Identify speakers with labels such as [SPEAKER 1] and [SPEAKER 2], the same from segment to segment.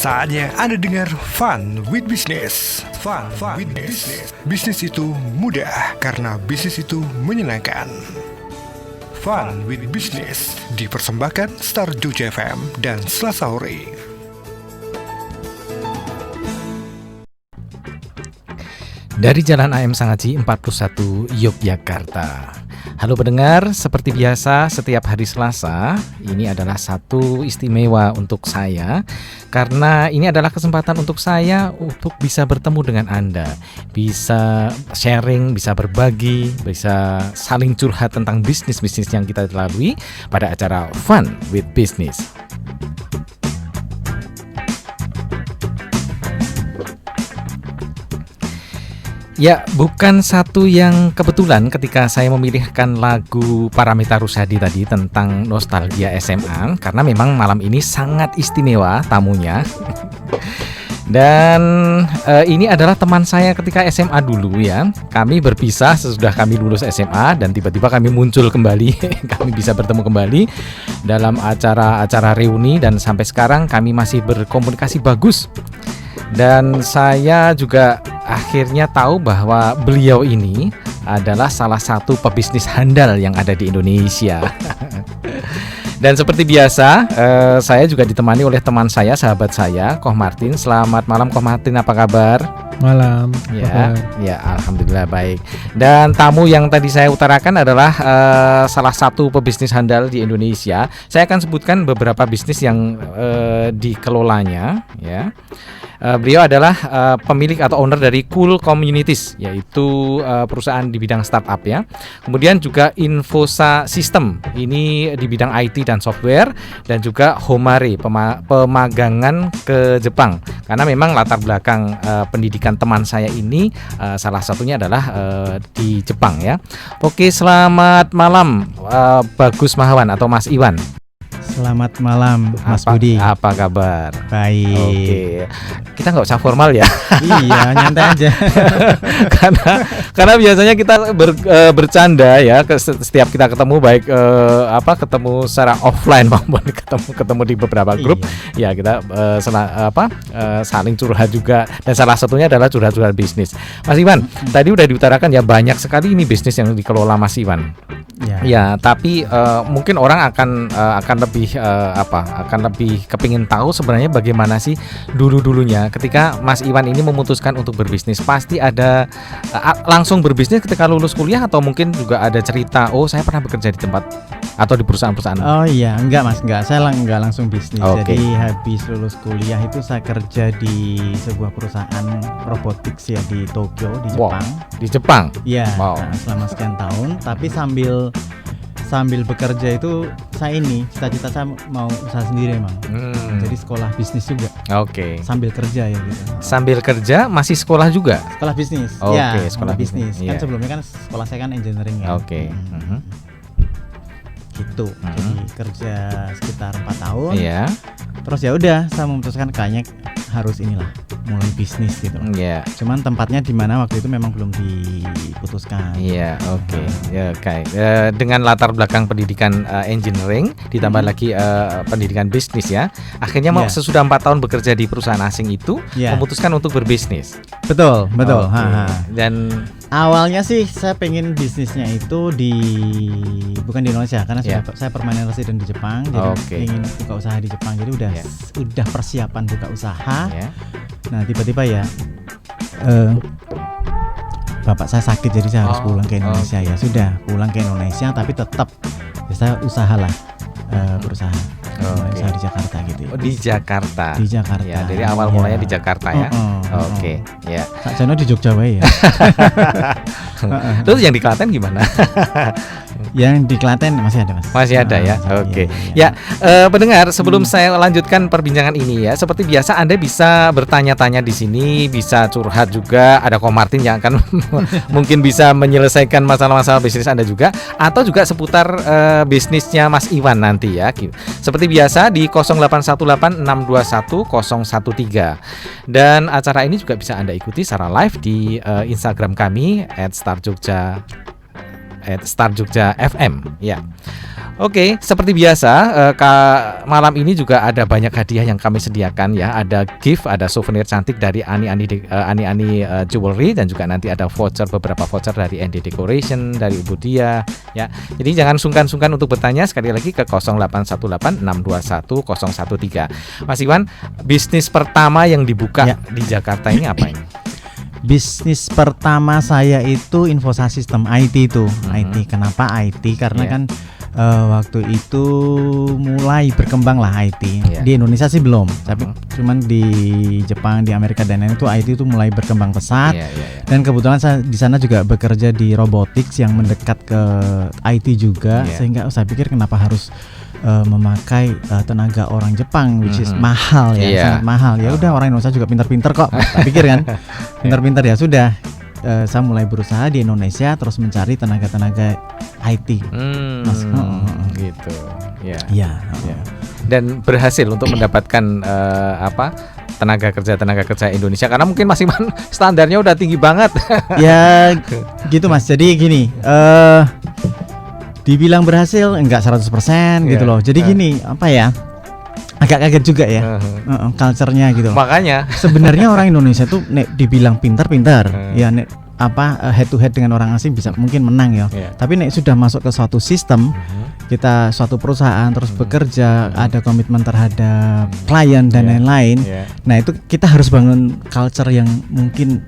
[SPEAKER 1] Saatnya Anda dengar Fun with Business. Fun with Business. Bisnis itu mudah karena bisnis itu menyenangkan. Fun with Business dipersembahkan Star Jogja FM dan Selasa Hore.
[SPEAKER 2] Dari Jalan AM Sangaji 41 Yogyakarta. Halo pendengar, seperti biasa setiap hari Selasa ini adalah satu istimewa untuk saya, karena ini adalah kesempatan untuk saya untuk bisa bertemu dengan Anda, bisa sharing, bisa berbagi, bisa saling curhat tentang bisnis-bisnis yang kita lalui pada acara Fun with Business. Ya, bukan satu yang kebetulan ketika saya memilihkan lagu Paramitha Rusady tadi tentang nostalgia SMA, karena memang malam ini sangat istimewa tamunya. Dan ini adalah teman saya ketika SMA dulu ya. Kami berpisah sesudah kami lulus SMA dan tiba-tiba kami muncul kembali. Kami bisa bertemu kembali dalam acara-acara reuni dan sampai sekarang kami masih berkomunikasi bagus. Dan saya juga akhirnya tahu bahwa beliau ini adalah salah satu pebisnis handal yang ada di Indonesia. Dan seperti biasa, saya juga ditemani oleh teman saya, sahabat saya, Koh Martin. Selamat malam, Koh Martin. Apa kabar?
[SPEAKER 3] Malam.
[SPEAKER 2] Ya, alhamdulillah baik. Dan tamu yang tadi saya utarakan adalah salah satu pebisnis handal di Indonesia. Saya akan sebutkan beberapa bisnis yang dikelolanya, ya. Beliau adalah pemilik atau owner dari Cool Communities, yaitu perusahaan di bidang startup ya. Kemudian juga Infosa System, ini di bidang IT dan software, dan juga Homare, pemagangan ke Jepang. Karena memang latar belakang pendidikan teman saya ini salah satunya adalah di Jepang ya. Oke, selamat malam Bagus Mahawan atau Mas Iwan.
[SPEAKER 3] Selamat malam, Mas Budi.
[SPEAKER 2] Apa kabar?
[SPEAKER 3] Baik.
[SPEAKER 2] Oke. Kita nggak usah formal ya.
[SPEAKER 3] Iya, nyantai aja.
[SPEAKER 2] karena biasanya kita bercanda ya. Setiap kita ketemu, baik ketemu secara offline maupun ketemu di beberapa grup. Iya. Ya kita saling curhat juga. Dan salah satunya adalah curhat-curhat bisnis. Mas Iwan, tadi udah diutarakan ya, banyak sekali ini bisnis yang dikelola Mas Iwan. Ya, tapi mungkin orang akan lebih kepingin tahu sebenarnya bagaimana sih dulunya ketika Mas Iwan ini memutuskan untuk berbisnis. Pasti ada langsung berbisnis ketika lulus kuliah, atau mungkin juga ada cerita, oh saya pernah bekerja di tempat atau di perusahaan-perusahaan.
[SPEAKER 3] Oh iya, enggak Mas, saya enggak langsung bisnis.
[SPEAKER 2] Okay.
[SPEAKER 3] Jadi habis lulus kuliah itu saya kerja di sebuah perusahaan robotics ya di Tokyo, di Jepang.
[SPEAKER 2] Wow, di Jepang?
[SPEAKER 3] Iya,
[SPEAKER 2] wow.
[SPEAKER 3] Selama sekian tahun. Tapi sambil bekerja itu saya cita-cita saya mau usaha sendiri emang. Jadi sekolah bisnis juga.
[SPEAKER 2] Oke.
[SPEAKER 3] Sambil kerja ya gitu.
[SPEAKER 2] Sambil kerja masih sekolah juga?
[SPEAKER 3] Sekolah bisnis.
[SPEAKER 2] Oke, sekolah bisnis.
[SPEAKER 3] Kan sebelumnya kan sekolah saya kan engineering ya.
[SPEAKER 2] Oke.
[SPEAKER 3] Gitu. Jadi kerja sekitar 4 tahun.
[SPEAKER 2] Iya.
[SPEAKER 3] Terus ya udah saya memutuskan kayaknya harus mulai bisnis gitu.
[SPEAKER 2] Iya.
[SPEAKER 3] Cuman tempatnya di mana waktu itu memang belum diputuskan.
[SPEAKER 2] Iya, oke. Ya, dengan latar belakang pendidikan engineering ditambah lagi pendidikan bisnis ya. Akhirnya sesudah 4 tahun bekerja di perusahaan asing itu memutuskan untuk berbisnis.
[SPEAKER 3] Betul.
[SPEAKER 2] Okay. Dan
[SPEAKER 3] awalnya sih saya pengen bisnisnya itu bukan di Indonesia, karena saya permanent resident di Jepang, jadi ingin buka usaha di Jepang. Jadi udah persiapan buka usaha. Nah tiba-tiba ya bapak saya sakit, jadi saya harus pulang ke Indonesia. Ya sudah pulang ke Indonesia, tapi tetap saya usahalah berusaha di Jakarta gitu ya.
[SPEAKER 2] Di Jakarta.
[SPEAKER 3] Di Jakarta.
[SPEAKER 2] Ya, dari awal mulanya di Jakarta ya. Oke. Ya.
[SPEAKER 3] Sakjana di Jogja wae ya.
[SPEAKER 2] Terus yang di Klaten gimana?
[SPEAKER 3] Yang di Klaten masih ada Mas.
[SPEAKER 2] Masih ada ya. Oke. Ya, pendengar, sebelum saya lanjutkan perbincangan ini ya, seperti biasa Anda bisa bertanya-tanya di sini, bisa curhat juga. Ada Koh Martin yang akan mungkin bisa menyelesaikan masalah-masalah bisnis Anda juga, atau juga seputar bisnisnya Mas Iwan nanti ya. Seperti biasa di 0818621013. Dan acara ini juga bisa Anda ikuti secara live di Instagram kami @starjogja @starjogja FM ya. Oke, seperti biasa malam ini juga ada banyak hadiah yang kami sediakan ya. Ada gift, ada souvenir cantik dari Ani Jewelry, dan juga nanti ada beberapa voucher dari ND Decoration, dari Ibu Dia ya. Jadi jangan sungkan-sungkan untuk bertanya, sekali lagi ke 0818621013. Mas Iwan, bisnis pertama yang dibuka di Jakarta ini apa ini?
[SPEAKER 3] Bisnis pertama saya itu Infosa Sistem IT itu. IT. Kenapa IT? Karena kan waktu itu mulai berkembang lah IT. Di Indonesia sih belum, tapi cuman di Jepang, di Amerika dan lain itu IT itu mulai berkembang pesat. Dan kebetulan saya di sana juga bekerja di robotics yang mendekat ke IT juga, sehingga saya pikir kenapa harus memakai tenaga orang Jepang, which is mahal ya, sangat mahal. Ya udah, orang Indonesia juga pintar-pintar kok. Saya pikir kan, pintar-pintar ya sudah. Saya mulai berusaha di Indonesia terus mencari tenaga-tenaga IT.
[SPEAKER 2] Gitu. Ya. Dan berhasil untuk mendapatkan tenaga kerja Indonesia, karena mungkin masih standarnya udah tinggi banget. Ya, gitu Mas. Jadi gini, dibilang berhasil enggak 100% gitu loh. Jadi gini, agak kaget juga ya, culture-nya gitu. Makanya
[SPEAKER 3] sebenarnya orang Indonesia tuh dibilang pintar-pintar, ya head to head dengan orang asing bisa mungkin menang ya. Tapi sudah masuk ke suatu sistem, kita suatu perusahaan terus bekerja, ada komitmen terhadap klien dan lain-lain. Nah itu kita harus bangun culture yang mungkin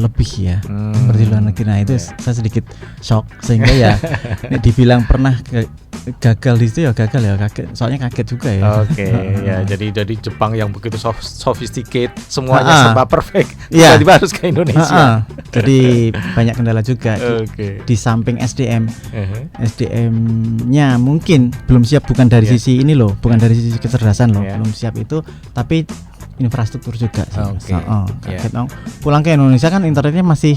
[SPEAKER 3] lebih ya seperti luar negeri. Nah itu saya sedikit shock, sehingga ya dibilang pernah gagal di situ kaget, soalnya kaget juga ya.
[SPEAKER 2] Ya jadi Jepang yang begitu sophisticated, semuanya serba perfect, tiba-tiba harus ke Indonesia.
[SPEAKER 3] Jadi banyak kendala juga di samping SDM-nya mungkin belum siap, bukan dari sisi ini loh, bukan dari sisi kecerdasan loh, belum siap itu, tapi infrastruktur juga sih. Kaget dong. Pulang ke Indonesia kan internetnya masih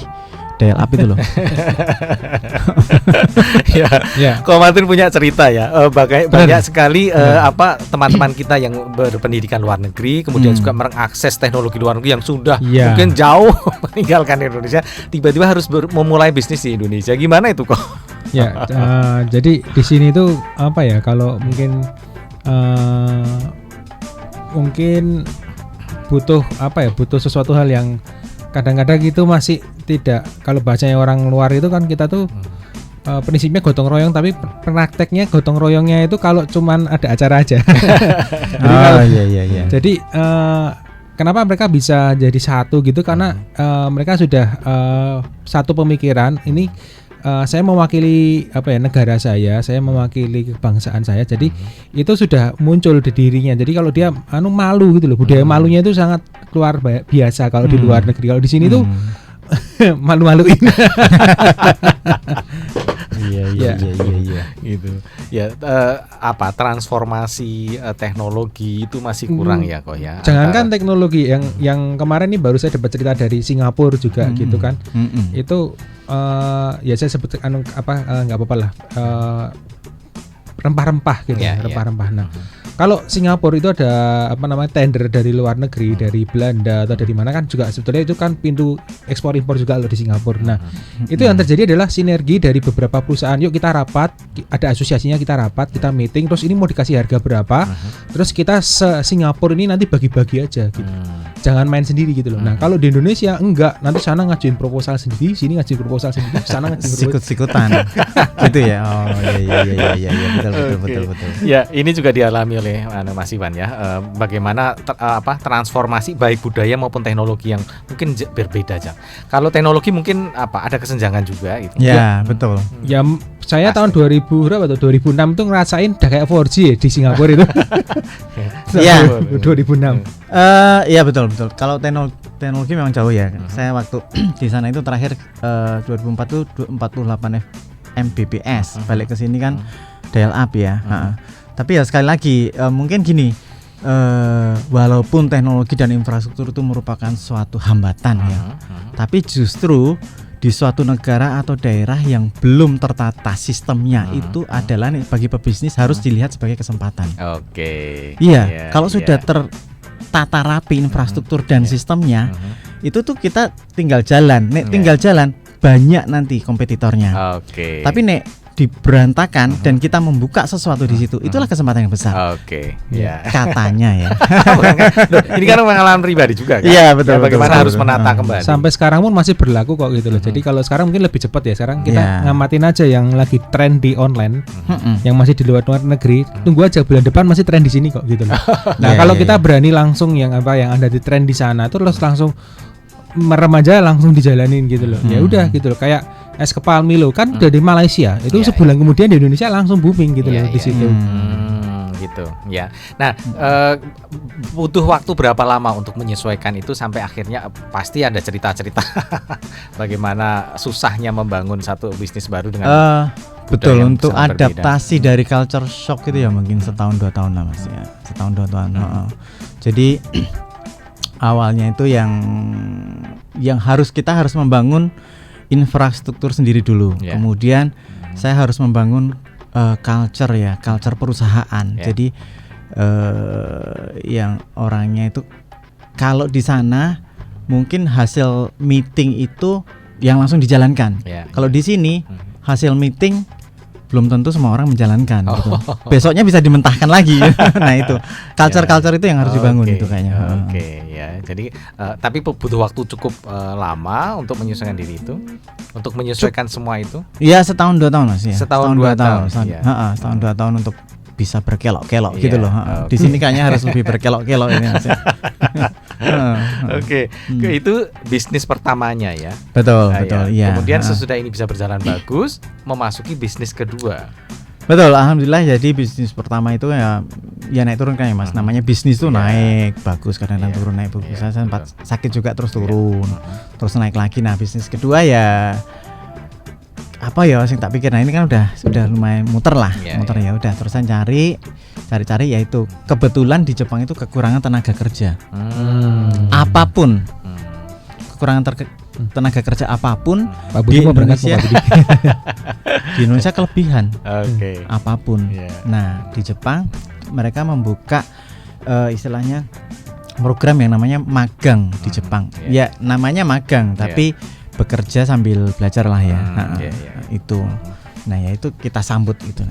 [SPEAKER 3] dial up itu loh.
[SPEAKER 2] Ko Martin punya cerita ya. Banyak sekali teman-teman kita yang berpendidikan luar negeri, kemudian juga mengakses teknologi luar negeri yang sudah mungkin jauh meninggalkan Indonesia, tiba-tiba harus memulai bisnis di Indonesia. Gimana itu kok?
[SPEAKER 4] Jadi di sini tuh kalau mungkin butuh sesuatu hal yang kadang-kadang itu masih tidak, kalau bahasanya orang luar itu kan kita tuh prinsipnya gotong royong, tapi prakteknya gotong royongnya itu kalau cuman ada acara aja. Jadi kenapa mereka bisa jadi satu gitu, karena mereka sudah satu pemikiran. Ini saya mewakili negara saya mewakili kebangsaan saya. Jadi itu sudah muncul di dirinya. Jadi kalau dia malu gitu loh, budaya malunya itu sangat luar biasa kalau di luar negeri. Kalau di sini tuh malu-maluin.
[SPEAKER 2] Iya. Gitu. Transformasi teknologi itu masih kurang ya kok ya.
[SPEAKER 4] Jangankan teknologi, yang kemarin ini baru saya dapat cerita dari Singapura juga gitu kan. Itu saya sebut nggak apa-apa lah, rempah-rempah gitu, rempah-rempah. Nah, kalau Singapura itu ada tender dari luar negeri, dari Belanda atau dari mana kan juga sebetulnya itu kan pintu ekspor impor juga loh di Singapura. Nah, itu yang terjadi adalah sinergi dari beberapa perusahaan. Yuk kita rapat, ada asosiasinya, kita rapat, kita meeting, terus ini mau dikasih harga berapa, terus kita Singapura ini nanti bagi-bagi aja gitu. Jangan main sendiri gitu loh. Nah, kalau di Indonesia enggak, nanti sana ngajuin proposal sendiri, sini ngajuin proposal sendiri, sana ngajuin
[SPEAKER 3] sikut-sikutan. Gitu ya. Oh iya betul.
[SPEAKER 2] Ya, ini juga dialami oleh Mas Iwan ya. Bagaimana transformasi baik budaya maupun teknologi yang mungkin berbeda aja. Kalau teknologi mungkin ada kesenjangan juga gitu.
[SPEAKER 3] Ya, betul.
[SPEAKER 4] Ya, saya tahun 2006 tuh ngerasain udah kayak 4G ya di Singapura itu.
[SPEAKER 3] Iya,
[SPEAKER 4] 2006.
[SPEAKER 3] Iya betul. Kalau teknologi memang jauh ya. Saya waktu di sana itu terakhir 2004 tuh 48 Mbps. Balik ke sini kan dial up ya. Tapi ya sekali lagi mungkin gini, walaupun teknologi dan infrastruktur itu merupakan suatu hambatan ya, tapi justru di suatu negara atau daerah yang belum tertata sistemnya itu adalah bagi pebisnis harus dilihat sebagai kesempatan. Iya, kalau sudah tertata rapi infrastruktur dan sistemnya, itu tuh kita tinggal jalan. Tinggal jalan banyak nanti kompetitornya. Tapi diberantakan dan kita membuka sesuatu di situ, itulah kesempatan yang besar.
[SPEAKER 2] Oke,
[SPEAKER 3] ya. Katanya ya.
[SPEAKER 2] Bukan kan? Ini kan pengalaman pribadi juga kan.
[SPEAKER 3] Iya betul.
[SPEAKER 2] Bagaimana
[SPEAKER 3] betul,
[SPEAKER 2] harus menata kembali.
[SPEAKER 4] Sampai sekarang pun masih berlaku kok gitu loh. Jadi kalau sekarang mungkin lebih cepat ya. Sekarang kita ngamatin aja yang lagi tren di online, yang masih di luar negeri. Tunggu aja bulan depan masih tren di sini kok gitu loh. Nah kalau kita berani langsung yang ada di tren di sana, terus langsung merem aja langsung dijalanin gitu loh. Ya udah gitu loh, kayak es kepal Milo kan udah di Malaysia, itu sebulan kemudian di Indonesia langsung booming gitu loh di situ.
[SPEAKER 2] Gitu ya. Nah, butuh waktu berapa lama untuk menyesuaikan itu sampai akhirnya pasti ada cerita-cerita bagaimana susahnya membangun satu bisnis baru dengan
[SPEAKER 3] betul, untuk adaptasi dari culture shock itu ya mungkin setahun 2 tahun lah Mas ya. Setahun 2 tahun. Jadi awalnya itu yang kita harus membangun infrastruktur sendiri dulu. Kemudian saya harus membangun culture perusahaan. Jadi yang orangnya itu kalau di sana mungkin hasil meeting itu yang langsung dijalankan. Kalau di sini hasil meeting belum tentu semua orang menjalankan gitu. Besoknya bisa dimentahkan lagi. Nah itu culture itu yang harus dibangun itu kayaknya.
[SPEAKER 2] Ya. Jadi tapi butuh waktu cukup lama untuk menyesuaikan diri itu, untuk menyesuaikan semua itu.
[SPEAKER 3] Iya, setahun 2 tahun Mas ya.
[SPEAKER 2] Setahun 2 tahun.
[SPEAKER 3] Setahun 2 tahun untuk bisa berkelok-kelok gitu loh. Di sini kayaknya harus lebih berkelok-kelok ini Mas.
[SPEAKER 2] Itu bisnis pertamanya ya.
[SPEAKER 3] Betul.
[SPEAKER 2] Ya. Kemudian sesudah ini bisa berjalan bagus, memasuki bisnis kedua.
[SPEAKER 3] Betul, alhamdulillah. Jadi bisnis pertama itu ya naik turun kan ya Mas. Namanya bisnis tuh naik bagus, kadang-kadang turun naik bagus. Saya sempat sakit juga terus turun, terus naik lagi. Nah bisnis kedua ya apa ya sing tak pikir, nah ini kan udah lumayan muter ya udah terusan cari yaitu kebetulan di Jepang itu kekurangan tenaga kerja. Apapun kekurangan tenaga kerja apapun di Indonesia di Indonesia kelebihan. Apapun. Nah di Jepang mereka membuka istilahnya program yang namanya magang di Jepang. Ya namanya magang tapi bekerja sambil belajar lah ya. Itu. Nah ya itu kita sambut itu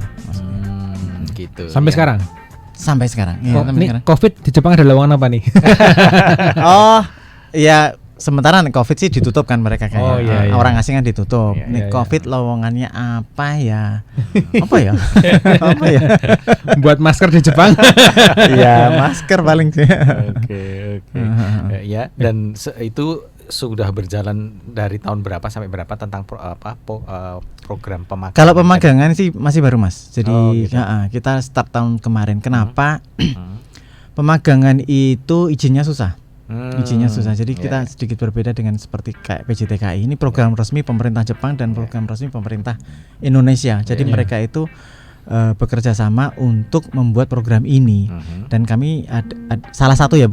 [SPEAKER 2] gitu.
[SPEAKER 4] Sampai sekarang.
[SPEAKER 3] Sampai sekarang.
[SPEAKER 4] Nih COVID di Jepang ada lowongan apa nih?
[SPEAKER 3] Ya sementara COVID sih ditutup kan mereka kayak orang asing kan ditutup. COVID lowongannya apa ya? Apa ya?
[SPEAKER 4] Buat masker di Jepang.
[SPEAKER 3] Iya, masker paling sih.
[SPEAKER 2] Oke. Ya, dan itu sudah berjalan dari tahun berapa sampai berapa tentang program pemagangan?
[SPEAKER 3] Kalau pemagangan sih masih baru Mas. Jadi kita start tahun kemarin. Kenapa? Pemagangan itu izinnya susah. Jadi kita sedikit berbeda dengan seperti kayak PJTKI. Ini program resmi pemerintah Jepang dan program resmi pemerintah Indonesia. Jadi mereka itu bekerja sama untuk membuat program ini. Dan kami salah satu yang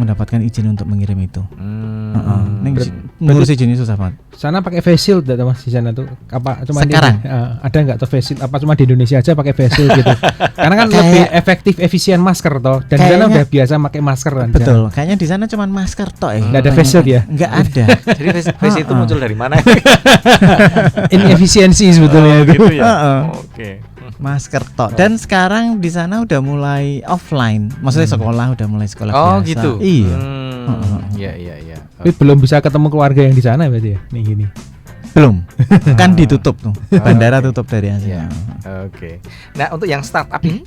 [SPEAKER 3] mendapatkan izin untuk mengirim itu. Ngurus izin susah banget.
[SPEAKER 4] Sana pakai face shield enggak Mas di sana tuh? Apa cuma
[SPEAKER 3] sekarang
[SPEAKER 4] ada enggak tuh face shield? Apa cuma di Indonesia aja pakai face shield gitu? Karena kan lebih efektif efisien masker toh. Dan di sana udah biasa pakai masker kan.
[SPEAKER 3] Betul. Kayaknya di sana cuma masker toh ya.
[SPEAKER 4] Enggak ada face shield ya?
[SPEAKER 3] Enggak ada.
[SPEAKER 2] Jadi face itu muncul dari mana?
[SPEAKER 4] Inefisiensi sebetulnya
[SPEAKER 2] gitu ya. Oke.
[SPEAKER 3] Masker tok. Dan sekarang di sana udah mulai offline. Maksudnya sekolah udah mulai sekolah biasa.
[SPEAKER 2] Gitu.
[SPEAKER 3] Iya.
[SPEAKER 2] Iya.
[SPEAKER 4] Tapi belum bisa ketemu keluarga yang di sana berarti ya? Nih gini.
[SPEAKER 3] Belum. Kan ditutup tuh. Bandara tutup dari Asia.
[SPEAKER 2] Oke. Nah, untuk yang startup ini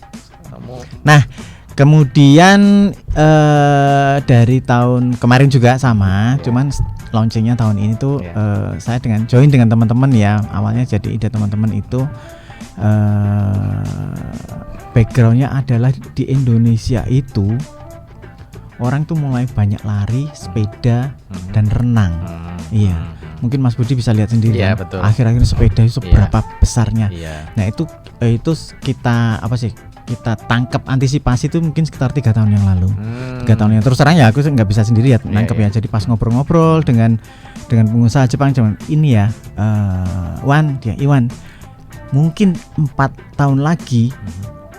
[SPEAKER 3] Nah, kemudian dari tahun kemarin juga sama, cuman launchingnya tahun ini tuh saya join dengan teman-teman ya. Awalnya jadi ide teman-teman itu backgroundnya adalah di Indonesia itu orang tuh mulai banyak lari, sepeda dan renang. Iya. Mungkin Mas Budi bisa lihat sendiri kan.
[SPEAKER 2] Betul.
[SPEAKER 3] Akhir-akhir sepeda itu seberapa besarnya. Nah, itu kita kita tangkap antisipasi itu mungkin sekitar 3 tahun yang lalu. 3 tahun yang terus terang ya aku nggak bisa sendiri ya nangkep ya. Jadi pas ngobrol-ngobrol dengan pengusaha Jepang cuman ini ya Iwan mungkin 4 tahun lagi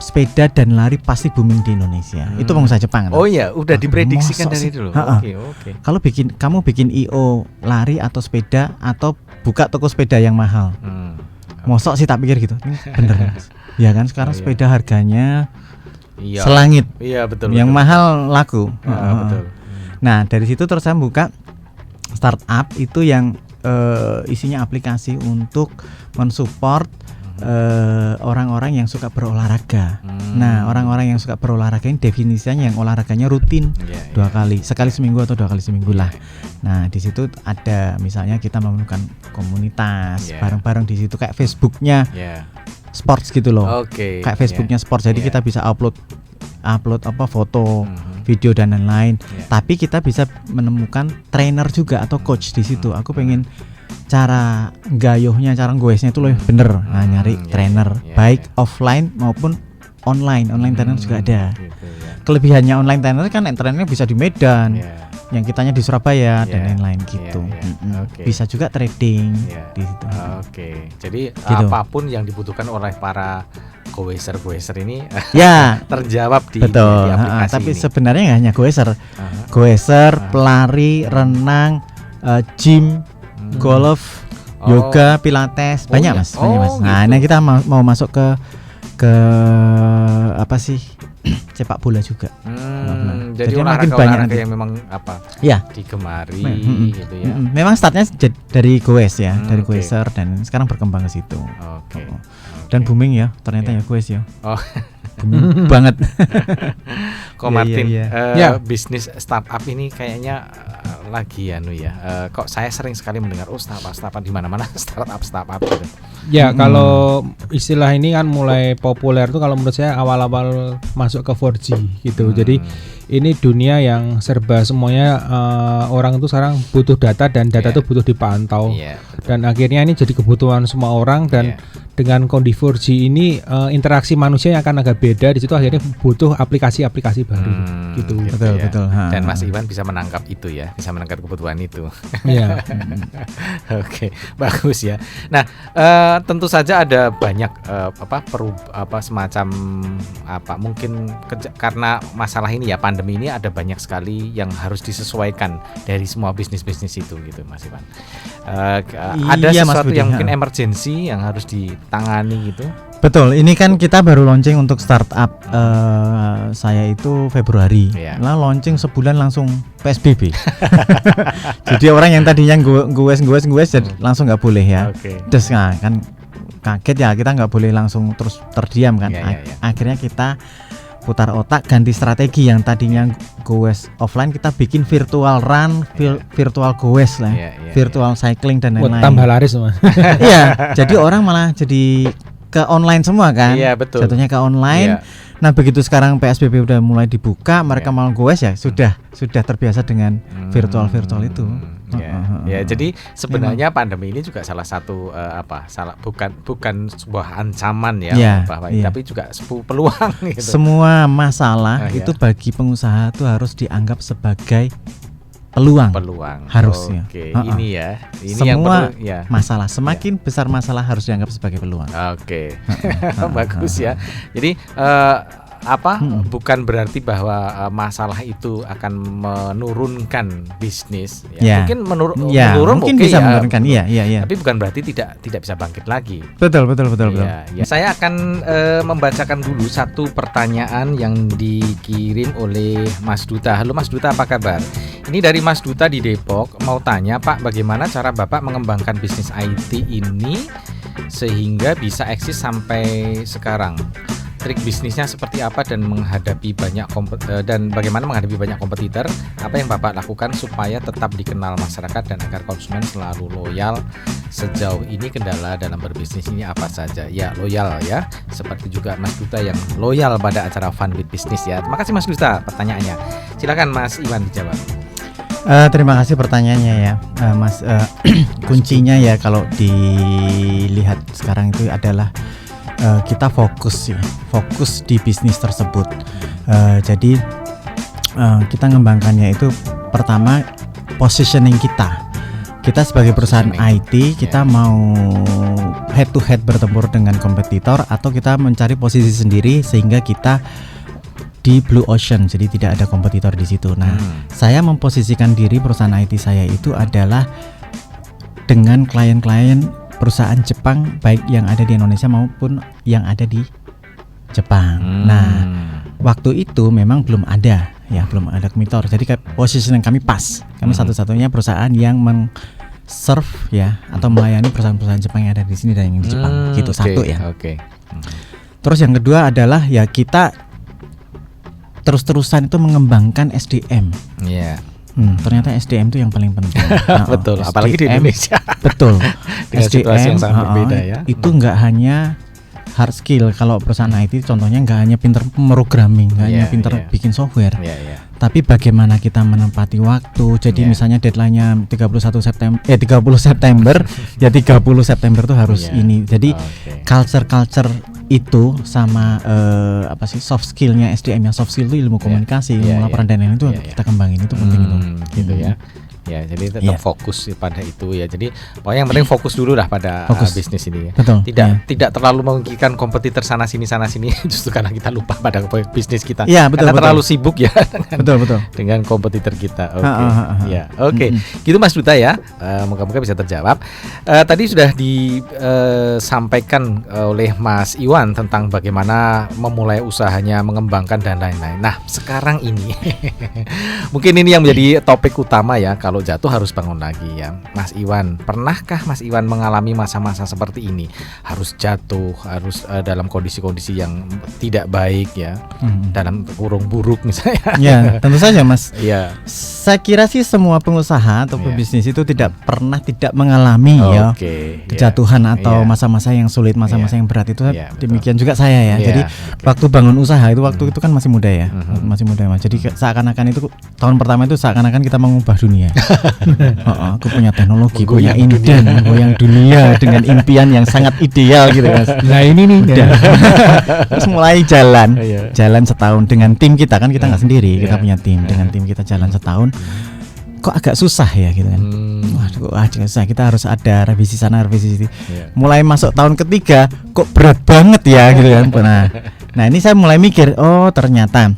[SPEAKER 3] sepeda dan lari pasti booming di Indonesia. Itu pengusaha Jepang.
[SPEAKER 2] Oh iya, udah diprediksikan dari dulu. Oke.
[SPEAKER 3] Kalau kamu bikin IO lari atau sepeda atau buka toko sepeda yang mahal. Mosok sih tak pikir gitu. Ini bener ya, Mas? Ya kan sekarang sepeda harganya selangit.
[SPEAKER 2] Iya betul.
[SPEAKER 3] Yang mahal laku.
[SPEAKER 2] Betul.
[SPEAKER 3] Nah dari situ terus saya buka startup itu yang isinya aplikasi untuk mensupport orang-orang yang suka berolahraga. Nah orang-orang yang suka berolahraga ini definisinya yang olahraganya rutin 2 kali, sekali seminggu atau 2 kali seminggu lah. Nah di situ ada misalnya kita menemukan komunitas bareng-bareng di situ kayak Facebooknya sports gitu loh. Kayak Facebooknya sports. Jadi kita bisa upload apa foto, video dan lain-lain. Tapi kita bisa menemukan trainer juga atau coach di situ. Aku pengen cara gayuhnya, cara goesnya itu lebih bener. Nah, nyari trainer baik offline maupun online. Online trainer juga ada. Kelebihannya online trainer kan trainernya bisa di Medan. Yang kitanya di Surabaya dan lain-lain gitu. Bisa juga trading di situ.
[SPEAKER 2] Jadi gitu. Apapun yang dibutuhkan oleh para goeser ini terjawab di aplikasi
[SPEAKER 3] tapi
[SPEAKER 2] ini.
[SPEAKER 3] Sebenarnya nggak hanya goeser, pelari, renang, gym, golf, yoga, pilates, banyak mas. Nah, ini kita mau masuk ke apa sih? Sepak bola juga.
[SPEAKER 2] Jadi
[SPEAKER 3] makin banyak
[SPEAKER 2] yang memang digemari gitu ya.
[SPEAKER 3] Memang startnya dari goes ya, dari goeser dan sekarang berkembang ke situ. Dan booming ya, ternyata ya goes ya. Booming banget.
[SPEAKER 2] Kok Martin, bisnis startup ini kayaknya lagi kok saya sering sekali mendengar startup di mana-mana startup gitu.
[SPEAKER 4] Ya kalau istilah ini kan mulai populer tuh kalau menurut saya awal-awal masuk ke 4G gitu. Jadi ini dunia yang serba semuanya orang itu sekarang butuh data dan data itu butuh dipantau. Dan akhirnya ini jadi kebutuhan semua orang dan dengan kondisi 4G ini interaksi manusia yang akan agak beda. Di situ akhirnya butuh aplikasi-aplikasi baru gitu.
[SPEAKER 3] Betul.
[SPEAKER 2] Dan Mas Iwan bisa menangkap itu ya, bisa menangkap kebutuhan itu.
[SPEAKER 4] Iya.
[SPEAKER 2] Oke, bagus ya. Nah, tentu saja ada banyak semacam mungkin karena masalah ini ya, pandemi ini ada banyak sekali yang harus disesuaikan dari semua bisnis itu gitu Mas Iwan. Ada sesuatu yang mungkin emergency yang harus ditangani gitu.
[SPEAKER 3] Betul, ini kan kita baru launching untuk startup saya itu Februari. Lah launching sebulan langsung PSBB. Jadi orang yang tadinya goes jadi langsung nggak boleh ya. Terus kan kaget ya, kita nggak boleh langsung terus terdiam kan. Akhirnya kita putar otak, ganti strategi. Yang tadinya goes offline kita bikin virtual run, virtual goes lah, virtual cycling dan lain-lain.
[SPEAKER 4] Tambah laris mas.
[SPEAKER 3] Iya, jadi orang malah jadi ke online semua kan.
[SPEAKER 2] Iya betul.
[SPEAKER 3] Jatuhnya ke online. Nah begitu sekarang PSBB udah mulai dibuka, mereka mau goes ya sudah terbiasa dengan virtual itu.
[SPEAKER 2] Jadi sebenarnya pandemi ini juga salah satu bukan sebuah ancaman tapi juga peluang gitu.
[SPEAKER 3] Semua masalah itu bagi pengusaha itu harus dianggap sebagai peluang harusnya.
[SPEAKER 2] Ini
[SPEAKER 3] semua
[SPEAKER 2] yang perlu,
[SPEAKER 3] masalah semakin besar masalah harus dianggap sebagai peluang.
[SPEAKER 2] Bagus ya. Jadi bukan berarti bahwa masalah itu akan menurunkan bisnis mungkin menurun
[SPEAKER 3] mungkin bisa menurunkan
[SPEAKER 2] tapi bukan berarti tidak bisa bangkit lagi.
[SPEAKER 3] Betul.
[SPEAKER 2] Saya akan membacakan dulu satu pertanyaan yang dikirim oleh Mas Duta. Halo Mas Duta, apa kabar? Ini dari Mas Duta di Depok, mau tanya Pak, bagaimana cara Bapak mengembangkan bisnis IT ini sehingga bisa eksis sampai sekarang? Trik bisnisnya seperti apa dan bagaimana menghadapi banyak kompetitor? Apa yang Bapak lakukan supaya tetap dikenal masyarakat dan agar konsumen selalu loyal? Sejauh ini kendala dalam berbisnis ini apa saja? Ya loyal ya, seperti juga Mas Duta yang loyal pada acara Fun with Business ya. Terima kasih Mas Duta pertanyaannya. Silakan Mas Iwan dijawab.
[SPEAKER 3] Terima kasih pertanyaannya ya, Mas. Kuncinya ya kalau dilihat sekarang itu adalah kita fokus di bisnis tersebut. Jadi kita ngembangkannya itu pertama positioning kita sebagai perusahaan IT, kita mau head to head bertempur dengan kompetitor atau kita mencari posisi sendiri sehingga kita di blue ocean, jadi tidak ada kompetitor di situ. Nah, saya memposisikan diri perusahaan IT saya itu adalah dengan klien-klien perusahaan Jepang baik yang ada di Indonesia maupun yang ada di Jepang. Nah, waktu itu memang belum ada komputer. Jadi positioning kami pas. Kami satu-satunya perusahaan yang serve ya atau melayani perusahaan-perusahaan Jepang yang ada di sini dan yang di Jepang gitu. Satu ya. Terus yang kedua adalah ya kita terus-terusan itu mengembangkan SDM. Ternyata SDM itu yang paling penting.
[SPEAKER 2] Betul,
[SPEAKER 3] SDM,
[SPEAKER 2] apalagi di Indonesia.
[SPEAKER 3] Betul.
[SPEAKER 2] Dengan situasi yang sangat berbeda ya.
[SPEAKER 3] Itu nggak hanya hard skill. Kalau perusahaan IT contohnya nggak hanya pinter programming, nggak hanya pinter bikin software, tapi bagaimana kita menempati waktu. Jadi misalnya deadline-nya 30 September ya 30 September tuh harus ini. Jadi culture itu sama soft skillnya SDM. Yang soft skill itu ilmu komunikasi, ilmu laporan dan lain-lain itu kita kembangin, itu penting itu
[SPEAKER 2] gitu ya. Ya, jadi tetap fokus pada itu ya. Jadi pokoknya yang penting fokus dulu lah pada bisnis ini ya.
[SPEAKER 3] Betul.
[SPEAKER 2] Tidak terlalu memikirkan kompetitor sana sini justru karena kita lupa pada bisnis kita.
[SPEAKER 3] Ya, betul,
[SPEAKER 2] karena
[SPEAKER 3] betul.
[SPEAKER 2] terlalu sibuk ya dengan kompetitor kita. Oke. Gitu Mas Duta ya. Moga-moga bisa terjawab. Tadi sudah disampaikan oleh Mas Iwan tentang bagaimana memulai usahanya, mengembangkan dan lain-lain. Nah, sekarang ini mungkin ini yang menjadi topik utama ya. Kalau jatuh harus bangun lagi ya, Mas Iwan. Pernahkah Mas Iwan mengalami masa-masa seperti ini? Harus jatuh, harus dalam kondisi-kondisi yang tidak baik ya, dalam kurung buruk misalnya.
[SPEAKER 3] Ya, tentu saja Mas.
[SPEAKER 2] Ya.
[SPEAKER 3] Saya kira sih semua pengusaha atau pebisnis itu tidak pernah tidak mengalami kejatuhan atau masa-masa yang sulit, masa-masa yang berat itu. Demikian juga saya ya. Jadi waktu bangun usaha itu itu kan masih muda ya, masih muda Mas. Jadi seakan-akan itu tahun pertama itu seakan-akan kita mengubah dunia. Aku punya teknologi, punya inden, menggoyang dunia dengan impian yang sangat ideal gitu Mas.
[SPEAKER 4] Nah ini nih
[SPEAKER 3] terus mulai jalan setahun dengan tim kita kan, kita nggak sendiri, kita punya tim. Dengan tim kita jalan setahun, kok agak susah ya gitu kan. Waduh, susah. Kita harus ada revisi sana, revisi sini. Mulai masuk tahun ketiga, kok berat banget ya gitu kan. Nah ini saya mulai mikir, oh ternyata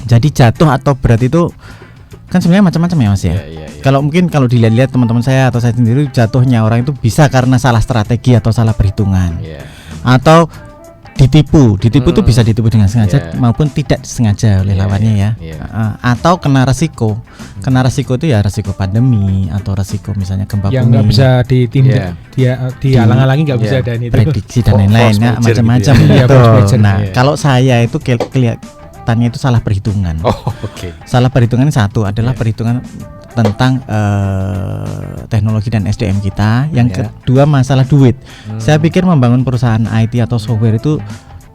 [SPEAKER 3] jadi jatuh atau berat itu kan sebenarnya macam-macam ya Mas ya. Kalau mungkin kalau dilihat-lihat teman-teman saya atau saya sendiri, jatuhnya orang itu bisa karena salah strategi atau salah perhitungan, atau ditipu itu bisa ditipu dengan sengaja maupun tidak sengaja oleh lawannya ya. Atau kena resiko itu ya resiko pandemi atau resiko misalnya gempa bumi
[SPEAKER 4] yang nggak bisa ditindak, dihalang-halangi, nggak bisa dan itu
[SPEAKER 3] prediksi dan lain-lain ya, macam-macam gitu. Nah kalau saya itu kelihatannya itu salah perhitungan. Salah perhitungan satu adalah perhitungan tentang teknologi dan SDM kita. Yang kedua masalah duit. Saya pikir membangun perusahaan IT atau software itu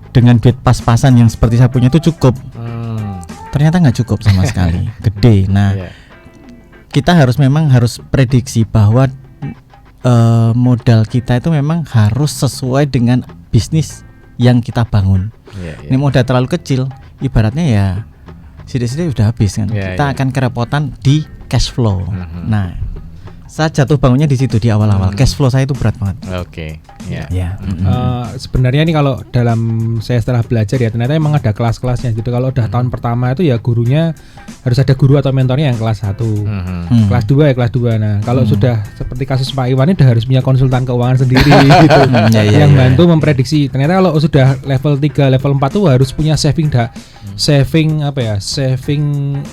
[SPEAKER 3] dengan duit pas-pasan yang seperti saya punya itu cukup. Ternyata nggak cukup sama sekali, gede. Nah, kita harus prediksi bahwa modal kita itu memang harus sesuai dengan bisnis yang kita bangun. Ini modal terlalu kecil, ibaratnya ya sidik-sidik udah habis kan. Kita akan kerepotan di cash flow. Nah, saya jatuh bangunnya di situ di awal-awal. Cash flow saya itu berat banget.
[SPEAKER 4] Sebenarnya ini kalau dalam saya setelah belajar ya, ternyata emang ada kelas-kelasnya gitu. Kalau udah tahun pertama itu ya gurunya harus ada guru atau mentornya yang kelas 1. Kelas 2 ya kelas 2. Nah, kalau sudah seperti kasus Pak Iwan ini udah harus punya konsultan keuangan sendiri gitu. Yang bantu memprediksi. Ternyata kalau sudah level 3, level 4 tuh harus punya saving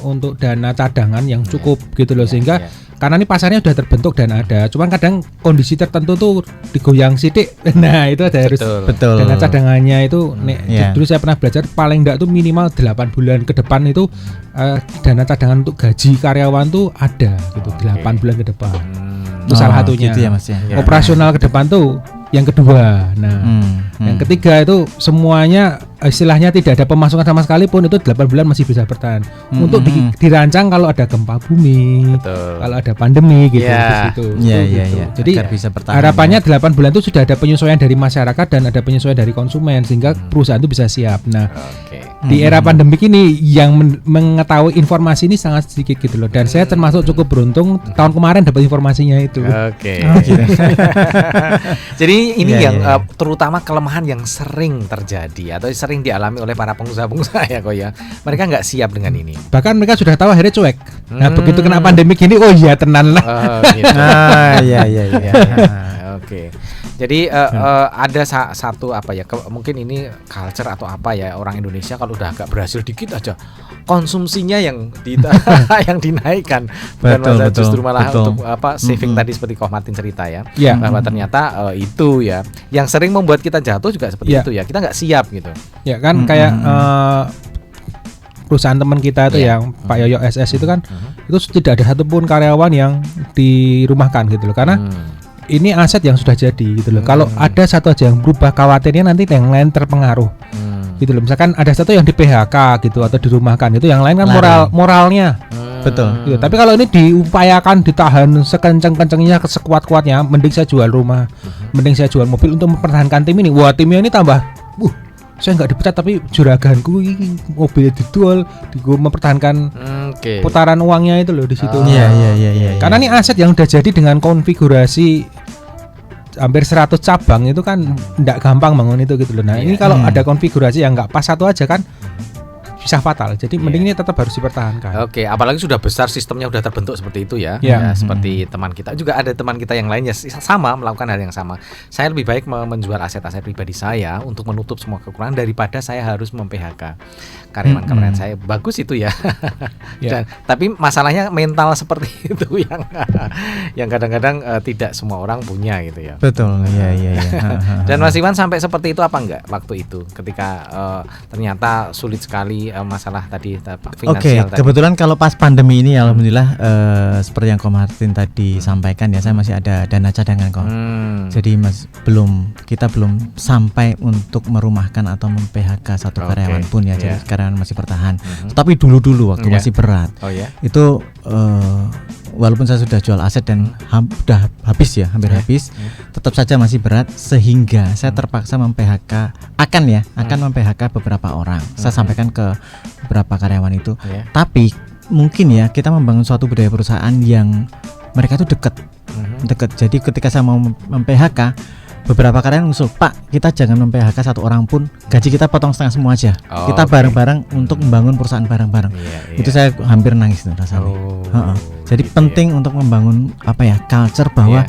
[SPEAKER 4] untuk dana cadangan yang cukup gitu loh, sehingga karena ini pasarnya udah terbentuk dan ada, cuman kadang kondisi tertentu tuh digoyang sidik. Nah itu ada harus dana cadangannya itu. Dulu saya pernah belajar paling enggak tuh minimal 8 bulan ke depan itu dana cadangan untuk gaji karyawan tuh ada gitu, 8 bulan ke depan. Itu salah satunya
[SPEAKER 3] gitu ya, Mas, ya.
[SPEAKER 4] Operasional ke depan tuh yang kedua. Nah yang ketiga itu semuanya istilahnya tidak ada pemasukan sama sekali pun itu 8 bulan masih bisa bertahan. Untuk dirancang kalau ada gempa bumi, kalau ada pandemi gitu. Jadi
[SPEAKER 3] bisa bertahan,
[SPEAKER 4] harapannya 8 bulan itu sudah ada penyesuaian dari masyarakat dan ada penyesuaian dari konsumen sehingga perusahaan itu bisa siap. Nah di era pandemik ini yang mengetahui informasi ini sangat sedikit gitu loh, dan saya termasuk cukup beruntung tahun kemarin dapat informasinya itu.
[SPEAKER 2] Jadi ini terutama kelemahan yang sering terjadi atau sering dialami oleh para pengusaha-pengusaha ya kok ya. Mereka nggak siap dengan ini.
[SPEAKER 4] Bahkan mereka sudah tahu akhirnya cuek. Nah, begitu kena pandemi gini, oh iya tenan lah.
[SPEAKER 2] Gitu.
[SPEAKER 3] Iya.
[SPEAKER 2] Oke. Jadi ada satu apa ya? Mungkin ini culture atau apa ya, orang Indonesia kalau udah agak berhasil dikit aja konsumsinya yang yang dinaikkan, bukan justru malah untuk apa saving tadi seperti Koh Martin cerita ya. Bahwa ternyata itu ya yang sering membuat kita jatuh juga seperti itu ya. Kita nggak siap gitu.
[SPEAKER 4] Ya kan kayak perusahaan teman kita itu yang Pak Yoyo SS itu kan itu tidak ada satupun karyawan yang dirumahkan gitu loh, karena ini aset yang sudah jadi gitu loh. Kalau ada satu aja yang berubah, khawatirnya nanti yang lain terpengaruh gitu loh. Misalkan ada satu yang di PHK gitu atau dirumahkan, itu yang lain kan moralnya
[SPEAKER 3] betul
[SPEAKER 4] gitu. Tapi kalau ini diupayakan ditahan sekenceng-kencengnya, sekuat-kuatnya, mending saya jual rumah, mending saya jual mobil untuk mempertahankan tim ini. Wah, timnya ini tambah saya nggak dipecat tapi juraganku ini mobilnya dijual, gue mempertahankan putaran uangnya itu loh di situ.
[SPEAKER 3] Iya.
[SPEAKER 4] Karena ini aset yang udah jadi dengan konfigurasi hampir 100 cabang itu kan nggak gampang bangun itu gitu loh. Nah ini kalau ada konfigurasi yang nggak pas satu aja kan bisa fatal. Jadi mending ini tetap harus dipertahankan.
[SPEAKER 2] Oke, apalagi sudah besar sistemnya, udah terbentuk seperti itu ya. Seperti teman kita juga, ada teman kita yang lainnya sama melakukan hal yang sama. Saya lebih baik menjual aset-aset pribadi saya untuk menutup semua kekurangan daripada saya harus mem-PHK karyawan-karyawan saya. Bagus itu ya. Dan tapi masalahnya mental seperti itu yang kadang-kadang tidak semua orang punya gitu ya.
[SPEAKER 3] Betul. Iya.
[SPEAKER 2] Dan Mas Iwan sampai seperti itu apa enggak waktu itu ketika ternyata sulit sekali masalah tadi finansial tadi.
[SPEAKER 3] Kebetulan kalau pas pandemi ini alhamdulillah seperti yang Ko Martin tadi sampaikan ya, saya masih ada dana cadangan kok. Jadi kita belum sampai untuk merumahkan atau mem-PHK satu karyawan pun ya. Jadi karyawan masih bertahan. Tapi dulu waktu masih berat. Itu walaupun saya sudah jual aset dan sudah habis ya, hampir habis, tetap saja masih berat sehingga saya terpaksa mem-PHK akan mem-PHK beberapa orang. Saya sampaikan ke beberapa karyawan itu. Tapi mungkin ya kita membangun suatu budaya perusahaan yang mereka itu dekat. Jadi ketika saya mau mem-PHK, beberapa karyawan usul, Pak, kita jangan mem-PHK satu orang pun, gaji kita potong setengah semua aja. Kita bareng-bareng untuk membangun perusahaan bareng-bareng. Itu saya hampir nangis tuh rasanya. Jadi penting untuk membangun culture bahwa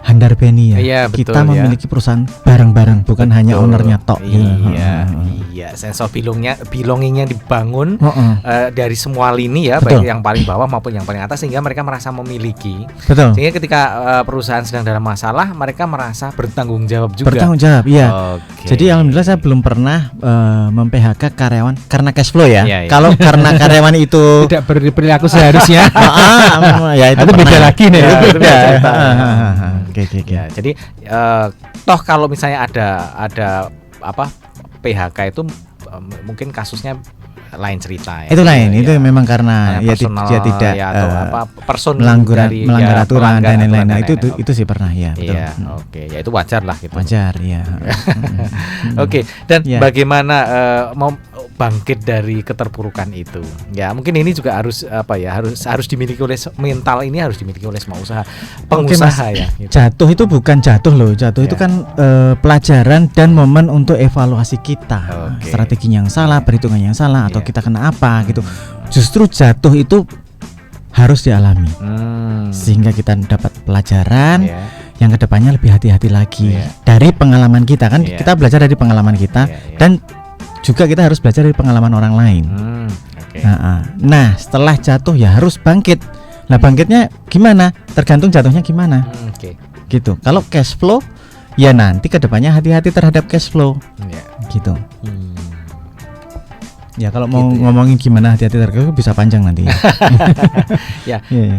[SPEAKER 3] handar beni kita memiliki perusahaan bareng-bareng, bukan hanya ownernya tok.
[SPEAKER 2] Iya, sense of belongingnya dibangun dari semua lini ya, baik yang paling bawah maupun yang paling atas, sehingga mereka merasa memiliki. Sehingga ketika perusahaan sedang dalam masalah, mereka merasa bertanggung jawab juga.
[SPEAKER 3] Bertanggung jawab, iya. Jadi alhamdulillah saya belum pernah mem-PHK karyawan karena cash flow ya. Kalau karena karyawan itu
[SPEAKER 4] tidak berperilaku seharusnya,
[SPEAKER 3] itu beda lagi nih.
[SPEAKER 2] Ya, jadi toh kalau misalnya ada PHK itu mungkin kasusnya lain cerita ya.
[SPEAKER 3] Itu lain, itu memang karena dia tidak melanggar aturan dan lain-lain. Nah, itu sih pernah ya, betul.
[SPEAKER 2] Iya, oke, ya itu wajar lah gitu.
[SPEAKER 3] Wajar, ya.
[SPEAKER 2] Oke, dan bagaimana mau bangkit dari keterpurukan itu? Ya, mungkin ini juga harus harus dimiliki oleh mental, ini harus dimiliki oleh semua pengusaha ya. Gitu.
[SPEAKER 3] Jatuh itu bukan jatuh loh, itu kan pelajaran dan momen untuk evaluasi kita. Strategi yang salah, perhitungan yang salah, atau kita kena apa gitu. Justru jatuh itu harus dialami sehingga kita dapat pelajaran yang kedepannya lebih hati-hati lagi dari pengalaman kita kan. Kita belajar dari pengalaman kita dan juga kita harus belajar dari pengalaman orang lain. Nah setelah jatuh ya harus bangkit. Nah bangkitnya gimana? Tergantung jatuhnya gimana. Gitu. Kalau cash flow ya nanti kedepannya hati-hati terhadap cash flow. Gitu. Ya kalau mau ngomongin gimana hati-hati terkait bisa panjang nanti.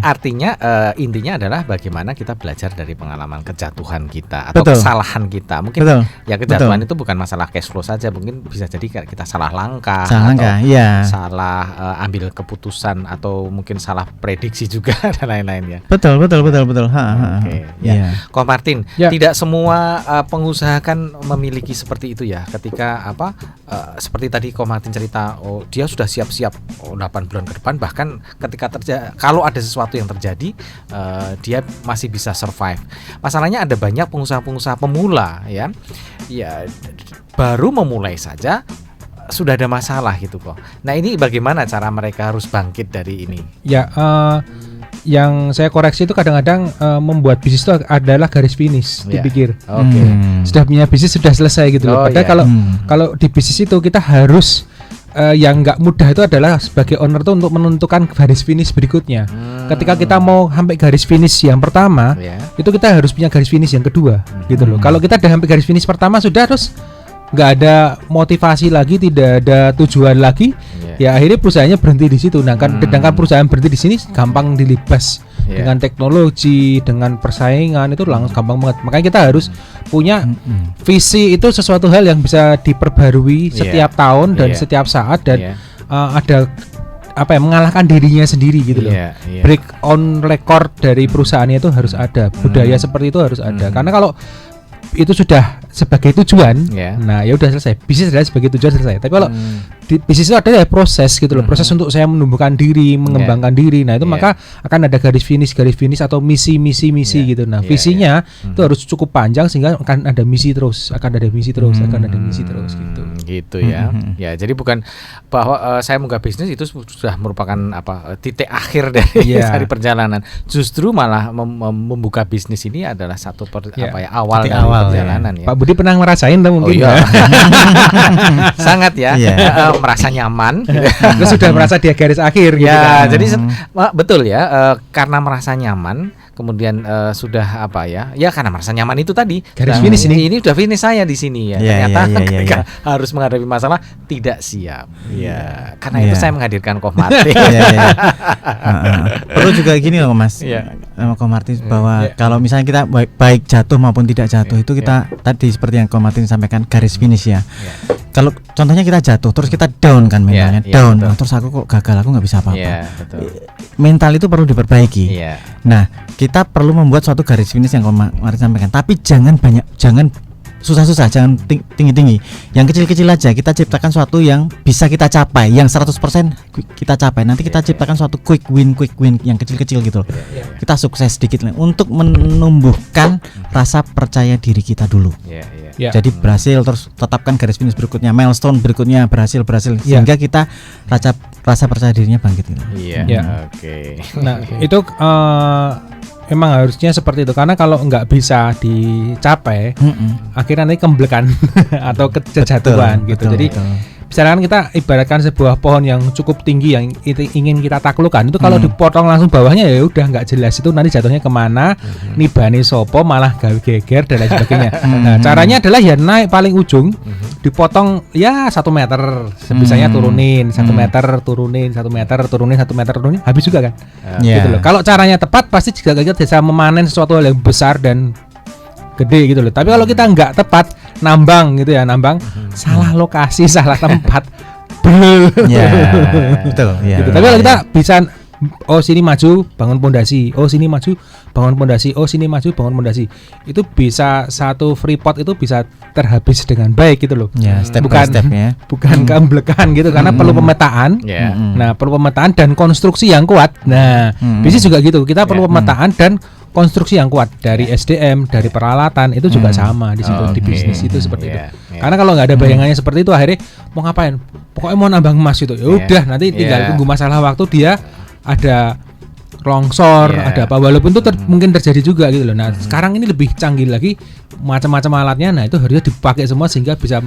[SPEAKER 2] Artinya intinya adalah bagaimana kita belajar dari pengalaman kejatuhan kita atau kesalahan kita. Mungkin kejatuhan itu bukan masalah cash flow saja, mungkin bisa jadi kita salah langkah salah ambil keputusan atau mungkin salah prediksi juga dan lain-lain ya.
[SPEAKER 3] Betul.
[SPEAKER 2] Ko Martin, tidak semua pengusaha kan memiliki seperti itu ya. Ketika seperti tadi Ko Martin cerita, dia sudah siap-siap 8 bulan ke depan, bahkan ketika kalau ada sesuatu yang terjadi dia masih bisa survive. Masalahnya ada banyak pengusaha-pengusaha pemula ya baru memulai saja sudah ada masalah gitu kok. Nah ini bagaimana cara mereka harus bangkit dari ini?
[SPEAKER 4] Ya, yang saya koreksi itu kadang-kadang membuat bisnis itu adalah garis finish dipikir. Sudah punya bisnis sudah selesai gitu loh. Padahal kalau di bisnis itu kita harus yang nggak mudah itu adalah sebagai owner tuh untuk menentukan garis finish berikutnya. Ketika kita mau sampai garis finish yang pertama, itu kita harus punya garis finish yang kedua, gitu loh. Kalau kita udah sampai garis finish pertama sudah, terus nggak ada motivasi lagi, tidak ada tujuan lagi, ya akhirnya perusahaannya berhenti di situ. Nah, sedangkan perusahaan berhenti di sini gampang dilibas dengan teknologi, dengan persaingan, itu langsung gampang banget. Makanya kita harus punya visi, itu sesuatu hal yang bisa diperbarui setiap tahun dan setiap saat, dan ada mengalahkan dirinya sendiri gitu loh. Break on record dari perusahaannya itu harus ada, budaya seperti itu harus ada. Karena kalau itu sudah sebagai tujuan, nah ya udah selesai. Bisnis adalah sebagai tujuan, selesai. Tapi kalau di bisnis itu adalah proses gitu loh, proses untuk saya menumbuhkan diri, mengembangkan diri. Nah itu maka akan ada garis finish atau misi gitu. Nah visinya itu harus cukup panjang sehingga akan ada misi terus, akan ada misi terus gitu.
[SPEAKER 2] Gitu ya. Ya jadi bukan bahwa saya membuka bisnis itu sudah merupakan titik akhir dari perjalanan. Justru malah membuka bisnis ini adalah satu awal dari perjalanan ya.
[SPEAKER 4] Pak Budi pernah ngerasain tuh mungkin.
[SPEAKER 2] Sangat ya. Merasa nyaman
[SPEAKER 4] terus sudah merasa di garis akhir gitu kan.
[SPEAKER 2] Jadi betul ya, karena merasa nyaman kemudian sudah karena merasa nyaman itu tadi
[SPEAKER 4] garis finish ini
[SPEAKER 2] udah finish saya di sini ya. Ternyata harus menghadapi masalah tidak siap karena itu saya menghadirkan Koh Martin.
[SPEAKER 3] Perlu juga gini loh Mas, Koh Martin, bahwa kalau misalnya kita baik jatuh maupun tidak jatuh itu kita tadi seperti yang Koh Martin sampaikan, garis finish ya. Kalau contohnya kita jatuh terus kita down kan mentalnya, down. Nah, terus aku kok gagal, aku nggak bisa apa-apa. Mental itu perlu diperbaiki. Nah, kita perlu membuat suatu garis finish yang kemarin sampaikan, tapi jangan susah-susah, jangan tinggi-tinggi. Yang kecil-kecil aja, kita ciptakan suatu yang bisa kita capai, yang 100% kita capai. Nanti kita ciptakan suatu quick win yang kecil-kecil gitu. Kita sukses sedikit untuk menumbuhkan rasa percaya diri kita dulu. Jadi berhasil, terus tetapkan garis finish berikutnya, milestone berikutnya, berhasil sehingga kita rasa percaya dirinya bangkit gitu.
[SPEAKER 4] Nah, itu memang harusnya seperti itu, karena kalau nggak bisa dicapai, akhirnya nanti kemblekan atau kejatuhan gitu. Jadi misalkan kita ibaratkan sebuah pohon yang cukup tinggi yang ingin kita taklukkan, itu kalau dipotong langsung bawahnya ya udah nggak jelas, itu nanti jatuhnya kemana, nibani sopo, malah gawe geger dan lain sebagainya. Nah caranya adalah ya naik paling ujung, dipotong ya 1 meter, sebisanya turunin 1 meter, turunin 1 meter, turunin 1 meter, turunin, habis juga kan. Gitu loh. Kalau caranya tepat pasti juga kita bisa memanen sesuatu hal yang besar dan gede gitu loh. Tapi kalau kita nggak tepat, nambang gitu ya, salah lokasi, salah tempat,
[SPEAKER 3] betul.
[SPEAKER 4] Gitu. Tapi kalau kita bisa, sini maju bangun pondasi, sini maju bangun pondasi, sini maju bangun pondasi, itu bisa satu freeport itu bisa terhabis dengan baik gitu loh.
[SPEAKER 3] Step by step ya.
[SPEAKER 4] Bukan kemblekan gitu, karena perlu pemetaan. Nah, perlu pemetaan dan konstruksi yang kuat. Nah, bisnis juga gitu. Kita perlu pemetaan dan konstruksi yang kuat dari SDM, dari peralatan, itu juga sama di situ. Di bisnis itu seperti itu. Karena kalau nggak ada bayangannya seperti itu, akhirnya mau ngapain? Pokoknya mau nambang emas gitu. Ya udah, nanti tinggal tunggu masalah waktu dia ada longsor, ada apa, walaupun itu mungkin terjadi juga gitu loh. Nah, sekarang ini lebih canggih lagi, macam-macam alatnya. Nah, itu harusnya dipakai semua sehingga bisa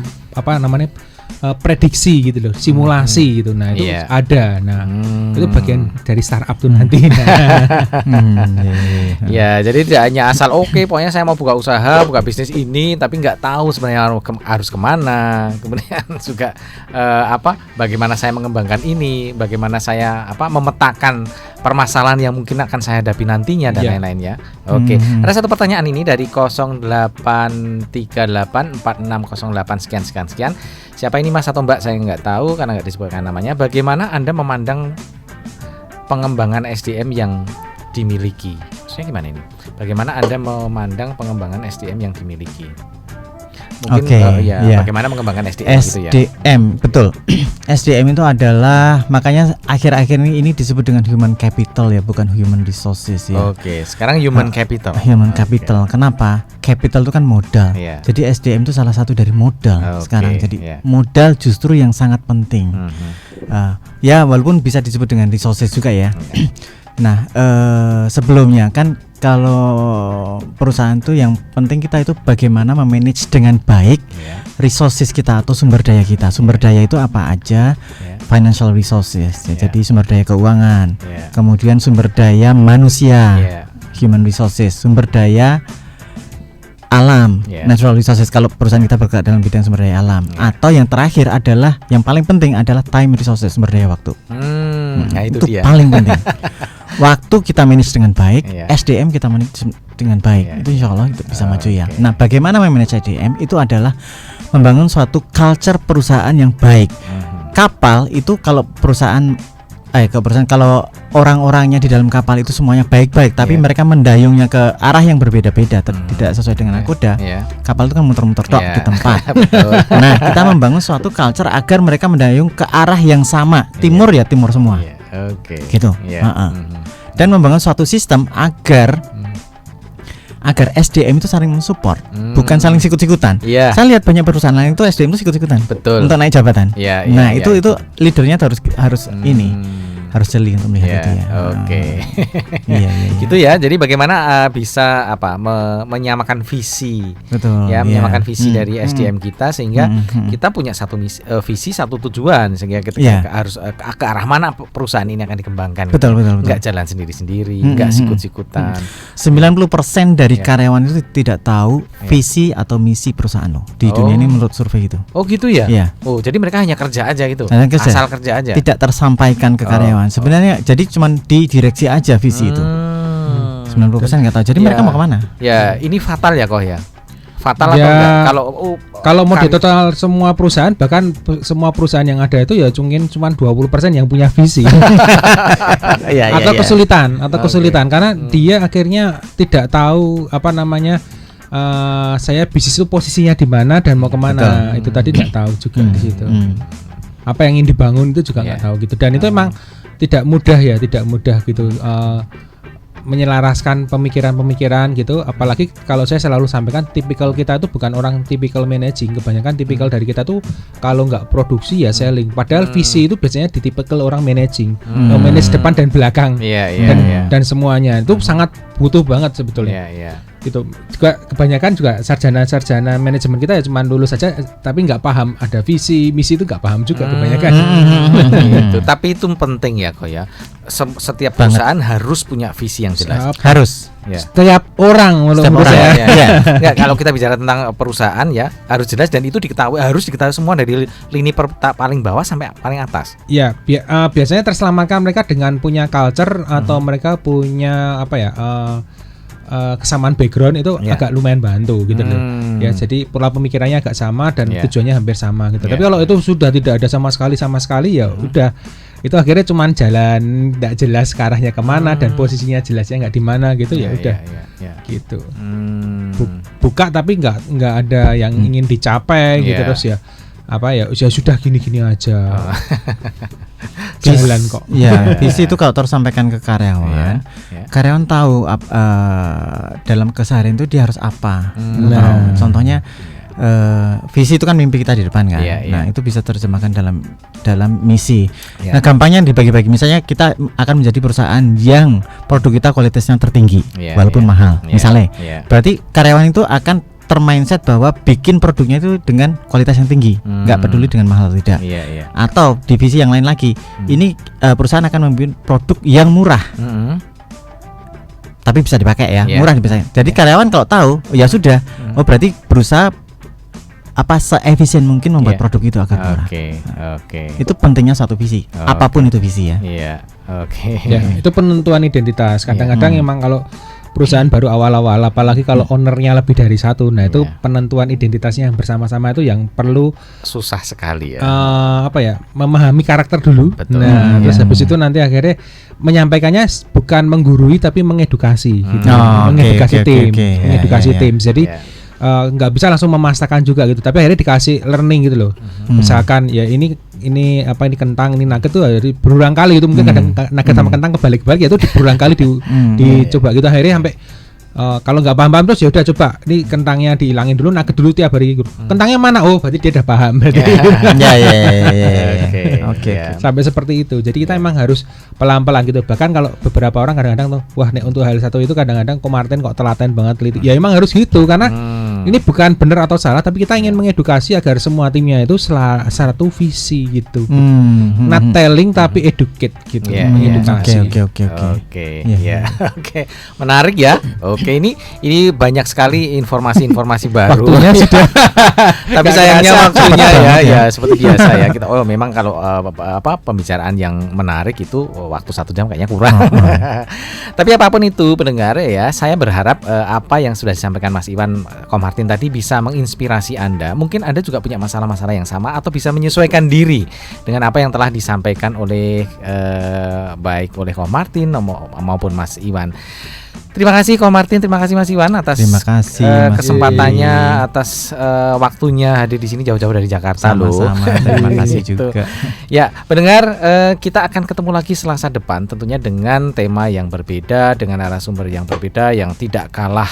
[SPEAKER 4] prediksi gitu loh, simulasi gitu. Nah, itu ada. Nah, itu bagian dari startup tuh nanti.
[SPEAKER 2] Ya, jadi tidak hanya asal pokoknya saya mau buka usaha, buka bisnis ini, tapi nggak tahu sebenarnya harus kemana. Kemudian juga bagaimana saya mengembangkan ini, bagaimana saya memetakan permasalahan yang mungkin akan saya hadapi nantinya dan lain-lain ya. Ada satu pertanyaan ini dari 08384608 sekian. Siapa ini Mas atau Mbak, saya nggak tahu karena nggak disebutkan namanya. Bagaimana Anda memandang pengembangan SDM yang dimiliki? Maksudnya gimana ini? Bagaimana Anda memandang pengembangan SDM yang dimiliki? Mungkin bagaimana mengembangkan SDM gitu ya.
[SPEAKER 3] SDM, betul. SDM itu adalah, makanya akhir-akhir ini disebut dengan human capital ya, bukan human resources ya.
[SPEAKER 2] Oke, sekarang human capital.
[SPEAKER 3] Human capital. Kenapa? Capital itu kan modal. Jadi SDM itu salah satu dari modal sekarang. Jadi modal justru yang sangat penting. Ya walaupun bisa disebut dengan resources juga ya. Nah, sebelumnya kan kalau perusahaan tuh yang penting kita itu bagaimana memanage dengan baik resources kita atau sumber daya kita. Sumber daya itu apa aja? Financial resources. Jadi sumber daya keuangan. Kemudian sumber daya manusia. Human resources. Sumber daya alam, natural resources kalau perusahaan kita bergerak dalam bidang sumber daya alam. Atau yang terakhir adalah, yang paling penting adalah time resources, sumber daya waktu.
[SPEAKER 2] Nah itu dia.
[SPEAKER 3] Paling penting. Waktu kita manage dengan baik, SDM kita manage dengan baik, itu insya Allah itu bisa maju ya. Nah, bagaimana memanage SDM? Itu adalah membangun suatu culture perusahaan yang baik. Kapal itu kalau perusahaan kalau orang-orangnya di dalam kapal itu semuanya baik-baik, tapi mereka mendayungnya ke arah yang berbeda-beda, tidak sesuai dengan nakoda. Kapal itu kan muter-muter tok di tempat. Nah, kita membangun suatu culture agar mereka mendayung ke arah yang sama, timur ya timur semua. Gitu. Dan membangun suatu sistem agar SDM itu saling mensupport, bukan saling sikut-sikutan. Saya lihat banyak perusahaan lain itu SDM itu sikut-sikutan.
[SPEAKER 2] Betul.
[SPEAKER 3] Untuk naik jabatan. Itu leadernya harus harus jeli untuk melihat itu ya.
[SPEAKER 2] Gitu ya. Jadi bagaimana bisa menyamakan visi.
[SPEAKER 3] Betul.
[SPEAKER 2] Ya, menyamakan visi dari SDM kita sehingga kita punya satu visi, satu tujuan, sehingga ketika harus ke arah mana perusahaan ini akan dikembangkan.
[SPEAKER 3] Betul.
[SPEAKER 2] Enggak jalan sendiri-sendiri, enggak sikut-sikutan.
[SPEAKER 3] 90% dari karyawan itu tidak tahu visi atau misi perusahaan lo di dunia ini menurut survei itu.
[SPEAKER 2] Oh gitu ya? Oh, jadi mereka hanya kerja aja gitu. Asal kerja aja.
[SPEAKER 3] Tidak tersampaikan ke karyawan. Sebenarnya jadi cuma di direksi aja visi itu. 90% nggak tahu. Jadi mereka mau kemana?
[SPEAKER 2] Ya, ini fatal ya kok ya. Fatal atau enggak?
[SPEAKER 4] Kalau mau di total semua perusahaan, bahkan semua perusahaan yang ada itu ya mungkin cuma 20% yang punya visi. Atau kesulitan karena dia akhirnya tidak tahu saya bisnis itu posisinya di mana dan mau kemana. Itu tadi tidak tahu juga di situ. Apa yang ingin dibangun itu juga nggak tahu gitu, dan itu emang tidak mudah gitu menyelaraskan pemikiran gitu. Apalagi kalau saya selalu sampaikan, tipikal kita itu bukan orang tipikal managing. Kebanyakan tipikal dari kita tuh kalau nggak produksi ya selling. Padahal visi itu biasanya di tipikal orang managing, manage depan dan belakang, dan semuanya itu sangat butuh banget sebetulnya. Gitu. Juga kebanyakan juga sarjana manajemen kita ya cuma lulus saja tapi nggak paham ada visi misi, itu nggak paham juga kebanyakan.
[SPEAKER 2] Gitu. Tapi itu penting ya kok ya. Setiap perusahaan harus punya visi yang jelas.
[SPEAKER 3] Harus.
[SPEAKER 4] Setiap orang
[SPEAKER 2] Enggak, kalau kita bicara tentang perusahaan ya harus jelas, dan itu harus diketahui semua dari lini paling bawah sampai paling atas.
[SPEAKER 4] Ya, biasanya terselamatkan mereka dengan punya culture atau mereka punya kesamaan background itu agak lumayan bantu gitu loh. Ya, jadi pola pemikirannya agak sama dan tujuannya hampir sama gitu. Tapi kalau itu sudah tidak ada sama sekali ya udah, itu akhirnya cuman jalan tidak jelas ke arahnya kemana dan posisinya jelasnya nggak di mana gitu. Udah gitu. Buka tapi nggak ada yang ingin dicapai gitu, terus ya sudah gini aja. Jalan kok.
[SPEAKER 3] Visi itu kalau tersampaikan ke karyawan, karyawan tahu dalam keseharian itu dia harus apa. Contohnya visi itu kan mimpi kita di depan kan. Nah, itu bisa terjemahkan dalam misi. Nah, gampangnya dibagi-bagi. Misalnya kita akan menjadi perusahaan yang produk kita kualitasnya tertinggi walaupun mahal. Misalnya. Berarti karyawan itu akan termindset bahwa bikin produknya itu dengan kualitas yang tinggi, nggak peduli dengan mahal atau tidak. Atau divisi yang lain lagi, ini perusahaan akan membuat produk yang murah, tapi bisa dipakai murah bisa. Jadi karyawan kalau tahu ya sudah, berarti berusaha seefisien mungkin membuat produk itu agar murah. Itu pentingnya satu visi, apapun itu visi ya.
[SPEAKER 4] Itu penentuan identitas. Kadang-kadang emang kalau perusahaan baru awal-awal, apalagi kalau ownernya lebih dari satu, nah itu penentuan identitasnya yang bersama-sama itu yang perlu
[SPEAKER 2] susah sekali ya.
[SPEAKER 4] Memahami karakter dulu.
[SPEAKER 2] Betul.
[SPEAKER 4] Nah, terus habis itu nanti akhirnya menyampaikannya bukan menggurui tapi mengedukasi, gitu. Mengedukasi tim. Jadi nggak bisa langsung memasakkan juga gitu, tapi akhirnya dikasih learning gitu loh. Misalkan ya ini kentang, ini nugget tuh dari berulang kali gitu, mungkin kadang nugget sama kentang kebalik-balik ya itu berulang kali dicoba gitu, akhirnya sampai kalau nggak paham terus ya udah coba ini kentangnya dihilangin dulu, nugget dulu tiap hari. Kentangnya mana? Oh, berarti dia udah paham. Oke. Sampai seperti itu. Jadi kita emang harus pelan-pelan gitu. Bahkan kalau beberapa orang kadang-kadang tuh, wah nek untuk hal satu itu kadang-kadang Ko Martin kok telaten banget teliti. Ya emang harus gitu karena ini bukan benar atau salah, tapi kita ingin mengedukasi agar semua timnya itu satu visi gitu. Not telling tapi educate gitu. Mengedukasi.
[SPEAKER 2] Oke. Menarik ya. Oke, ini banyak sekali informasi-informasi baru.
[SPEAKER 3] Waktunya sudah.
[SPEAKER 2] Tapi sayangnya waktunya ya seperti biasa ya. Kita memang kalau pembicaraan yang menarik itu waktu 1 jam kayaknya kurang. Tapi apapun itu pendengar ya, saya berharap apa yang sudah disampaikan Mas Iwan Ko Martin tadi bisa menginspirasi Anda. Mungkin Anda juga punya masalah-masalah yang sama atau bisa menyesuaikan diri dengan apa yang telah disampaikan oleh baik oleh Ko Martin maupun Mas Iwan. Terima kasih Ko Martin, terima kasih Mas Iwan atas kesempatannya, atas waktunya hadir di sini jauh-jauh dari Jakarta.
[SPEAKER 3] Sama-sama, terima kasih juga.
[SPEAKER 2] Ya, pendengar, kita akan ketemu lagi Selasa depan tentunya dengan tema yang berbeda, dengan narasumber yang berbeda yang tidak kalah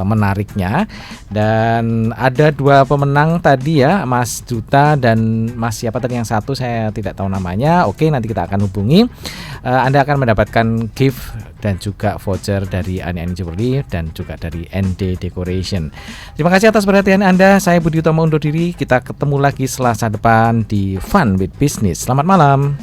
[SPEAKER 2] menariknya. Dan ada 2 pemenang tadi ya, Mas Duta dan Mas siapa tadi yang satu saya tidak tahu namanya. Oke, nanti kita akan hubungi. Anda akan mendapatkan gift dan juga voucher dari Ani Jewelry dan juga dari ND Decoration. Terima kasih atas perhatian Anda. Saya Budi Utomo undur diri. Kita ketemu lagi Selasa depan di Fun with Business. Selamat malam.